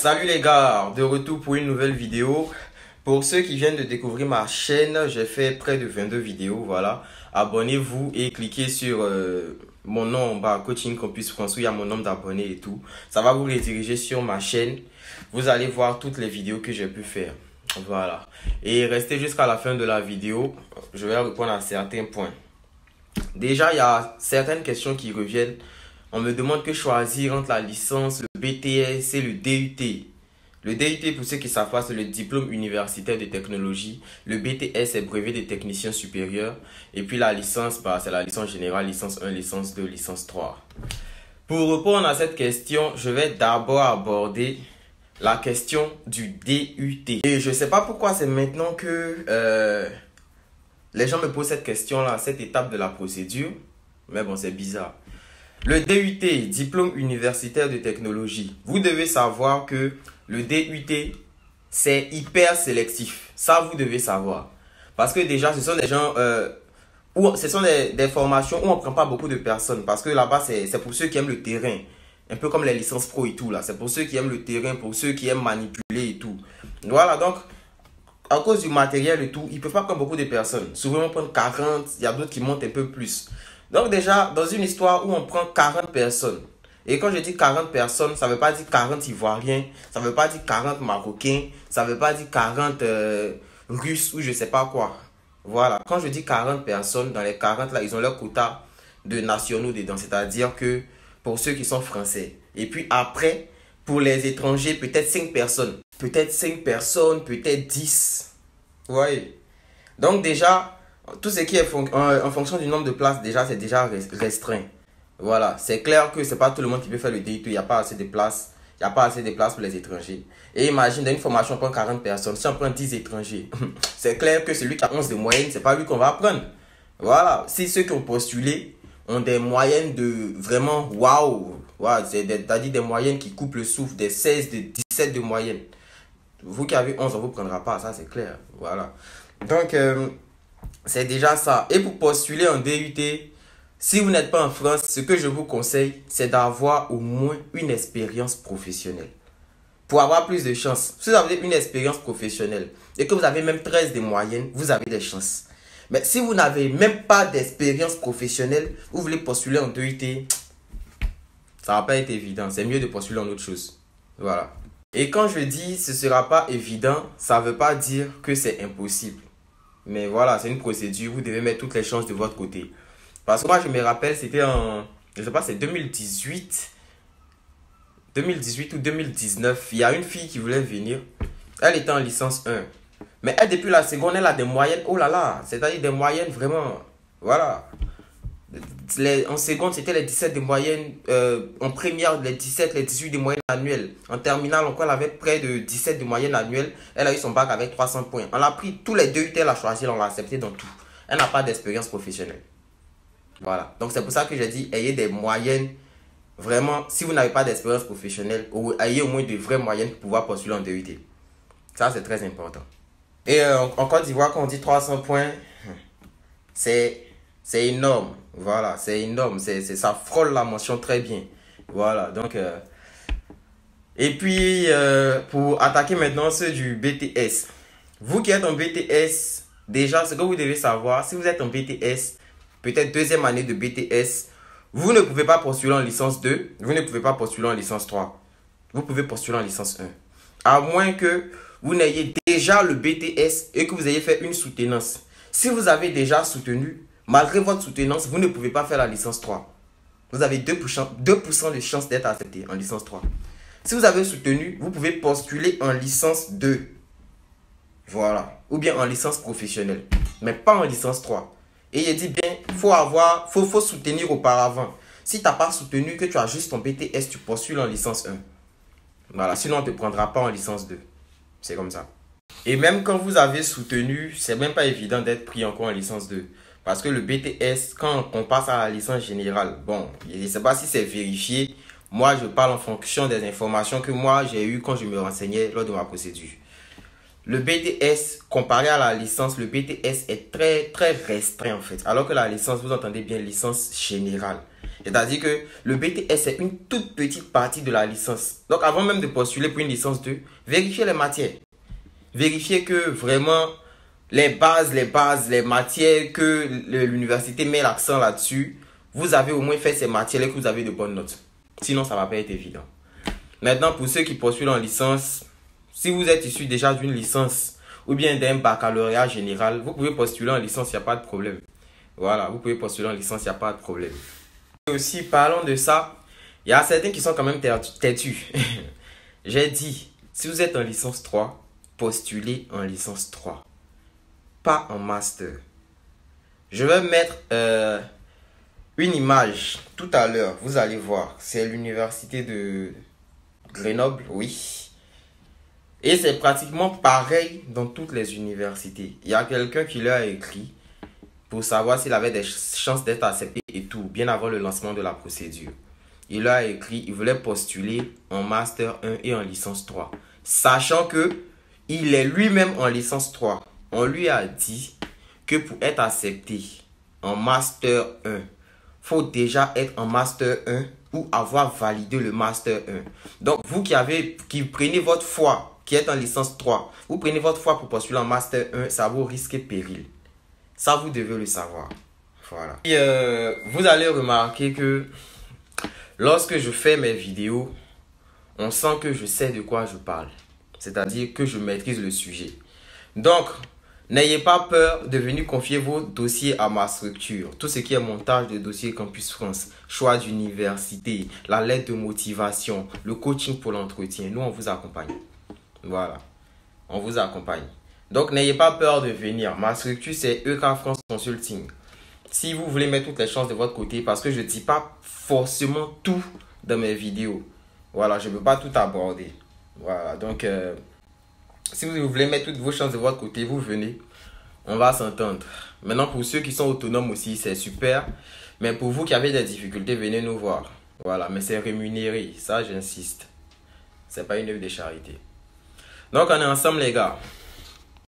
Salut les gars, de retour pour une nouvelle vidéo. Pour ceux qui viennent de découvrir ma chaîne, j'ai fait près de 22 vidéos, voilà. Abonnez-vous et cliquez sur mon nom en bas, Coaching Campus France, où il y a mon nombre d'abonnés et tout. Ça va vous rediriger sur ma chaîne. Vous allez voir toutes les vidéos que j'ai pu faire. Voilà. Et restez jusqu'à la fin de la vidéo. Je vais répondre à certains points. Déjà, il y a certaines questions qui reviennent. On me demande que choisir entre la licence, le BTS et le DUT. Le DUT, pour ceux qui ne savent pas, c'est le diplôme universitaire de technologie. Le BTS est brevet de technicien supérieur. Et puis la licence, c'est la licence générale, licence 1, licence 2, licence 3. Pour répondre à cette question, je vais d'abord aborder la question du DUT. Et je ne sais pas pourquoi c'est maintenant que les gens me posent cette question-là, à cette étape de la procédure. Mais bon, c'est bizarre. Le DUT, diplôme universitaire de technologie. Vous devez savoir que le DUT, c'est hyper sélectif. Ça, vous devez savoir. Parce que déjà, ce sont des gens, ce sont des formations où on ne prend pas beaucoup de personnes. Parce que là-bas, c'est pour ceux qui aiment le terrain. Un peu comme les licences pro et tout là. C'est pour ceux qui aiment le terrain, pour ceux qui aiment manipuler et tout. Voilà, donc, à cause du matériel et tout, ils ne peuvent pas prendre beaucoup de personnes. Souvent, on prend 40, il y a d'autres qui montent un peu plus. Donc déjà, dans une histoire où on prend 40 personnes, et quand je dis 40 personnes, ça ne veut pas dire 40 Ivoiriens, ça ne veut pas dire 40 Marocains, ça ne veut pas dire 40 Russes ou je ne sais pas quoi. Voilà, quand je dis 40 personnes, dans les 40 là, ils ont leur quota de nationaux dedans, c'est-à-dire que pour ceux qui sont français. Et puis après, pour les étrangers, peut-être 5 personnes. Peut-être 5 personnes, peut-être 10. Vous voyez. Donc déjà, tout ce qui est en fonction du nombre de places, déjà, c'est déjà restreint. Voilà, c'est clair que c'est pas tout le monde qui peut faire le DUT. Il n'y a pas assez de places. Il n'y a pas assez de places pour les étrangers. Et imagine, dans une formation, on prend 40 personnes. Si on prend 10 étrangers, c'est clair que celui qui a 11 de moyenne, c'est pas lui qu'on va prendre. Voilà, si ceux qui ont postulé ont des moyennes de vraiment waouh. Voilà, c'est-à-dire des moyennes qui coupent le souffle, des 16, des 17 de moyenne. Vous qui avez 11, on ne vous prendra pas, ça c'est clair. Voilà. Donc, c'est déjà ça. Et pour postuler en DUT, si vous n'êtes pas en France, ce que je vous conseille, c'est d'avoir au moins une expérience professionnelle. Pour avoir plus de chances. Si vous avez une expérience professionnelle et que vous avez même 13 de moyenne, vous avez des chances. Mais si vous n'avez même pas d'expérience professionnelle, vous voulez postuler en DUT, ça ne va pas être évident. C'est mieux de postuler en autre chose. Voilà. Et quand je dis ce ne sera pas évident, ça ne veut pas dire que c'est impossible. Mais voilà, c'est une procédure, vous devez mettre toutes les chances de votre côté. Parce que moi, je me rappelle, c'était en, je sais pas, c'est 2018 ou 2019. Il y a une fille qui voulait venir. Elle était en licence 1. Mais elle, depuis la seconde, elle a des moyennes, oh là là, c'est-à-dire des moyennes vraiment, voilà. En seconde, c'était les 17 de moyenne. En première, les 17, les 18 de moyenne annuelle. En terminale, encore, elle avait près de 17 de moyenne annuelle. Elle a eu son bac avec 300 points. On a pris tous les DUT, elle a choisi, on l'a accepté dans tout. Elle n'a pas d'expérience professionnelle. Voilà. Donc, c'est pour ça que j'ai dit, ayez des moyennes. Vraiment, si vous n'avez pas d'expérience professionnelle, ou ayez au moins de vraies moyennes pour pouvoir postuler en DUT. Ça, c'est très important. Et en Côte d'Ivoire, quand on dit 300 points, c'est énorme. Voilà, c'est énorme. Ça frôle la mention très bien. Voilà, donc... Et puis, pour attaquer maintenant ceux du BTS. Vous qui êtes en BTS, déjà, ce que vous devez savoir, si vous êtes en BTS, peut-être deuxième année de BTS, vous ne pouvez pas postuler en licence 2, vous ne pouvez pas postuler en licence 3. Vous pouvez postuler en licence 1. À moins que vous n'ayez déjà le BTS et que vous ayez fait une soutenance. Si vous avez déjà soutenu, malgré votre soutenance, vous ne pouvez pas faire la licence 3. Vous avez 2% de chance d'être accepté en licence 3. Si vous avez soutenu, vous pouvez postuler en licence 2. Voilà. Ou bien en licence professionnelle. Mais pas en licence 3. Et il dit bien, il faut soutenir auparavant. Si tu n'as pas soutenu, que tu as juste ton BTS, tu postules en licence 1. Voilà. Sinon, on ne te prendra pas en licence 2. C'est comme ça. Et même quand vous avez soutenu, c'est même pas évident d'être pris encore en licence 2. Parce que le BTS, quand on passe à la licence générale, bon, je ne sais pas si c'est vérifié. Moi, je parle en fonction des informations que moi, j'ai eues quand je me renseignais lors de ma procédure. Le BTS, comparé à la licence, le BTS est très, très restreint en fait. Alors que la licence, vous entendez bien, licence générale. C'est-à-dire que le BTS, c'est une toute petite partie de la licence. Donc, avant même de postuler pour une licence 2, vérifiez les matières. Vérifiez que vraiment, les bases, les matières que l'université met l'accent là-dessus, vous avez au moins fait ces matières-là, que vous avez de bonnes notes. Sinon, ça ne va pas être évident. Maintenant, pour ceux qui postulent en licence, si vous êtes issu déjà d'une licence ou bien d'un baccalauréat général, vous pouvez postuler en licence, il n'y a pas de problème. Voilà, vous pouvez postuler en licence, il n'y a pas de problème. Et aussi, parlons de ça, il y a certains qui sont quand même têtus. J'ai dit, si vous êtes en licence 3, postulez en licence 3. Pas en master. Je vais mettre une image tout à l'heure. Vous allez voir. C'est l'université de Grenoble, oui. Et c'est pratiquement pareil dans toutes les universités. Il y a quelqu'un qui leur a écrit pour savoir s'il avait des chances d'être accepté et tout, bien avant le lancement de la procédure. Il leur a écrit, il voulait postuler en Master 1 et en licence 3. Sachant que il est lui-même en licence 3. On lui a dit que pour être accepté en Master 1, il faut déjà être en Master 1 ou avoir validé le Master 1. Donc, vous qui prenez votre foi, qui êtes en licence 3, vous prenez votre foi pour postuler en Master 1, ça vaut risque et péril. Ça, vous devez le savoir. Voilà. Et, vous allez remarquer que lorsque je fais mes vidéos, on sent que je sais de quoi je parle. C'est-à-dire que je maîtrise le sujet. Donc, n'ayez pas peur de venir confier vos dossiers à ma structure. Tout ce qui est montage de dossiers Campus France, choix d'université, la lettre de motivation, le coaching pour l'entretien. Nous, on vous accompagne. Voilà. On vous accompagne. Donc, n'ayez pas peur de venir. Ma structure, c'est EK France Consulting. Si vous voulez mettre toutes les chances de votre côté, parce que je ne dis pas forcément tout dans mes vidéos. Voilà, je ne peux pas tout aborder. Voilà, donc, si vous voulez mettre toutes vos chances de votre côté, vous venez. On va s'entendre. Maintenant, pour ceux qui sont autonomes aussi, c'est super. Mais pour vous qui avez des difficultés, venez nous voir. Voilà, mais c'est rémunéré. Ça, j'insiste. C'est pas une œuvre de charité. Donc, on est ensemble, les gars.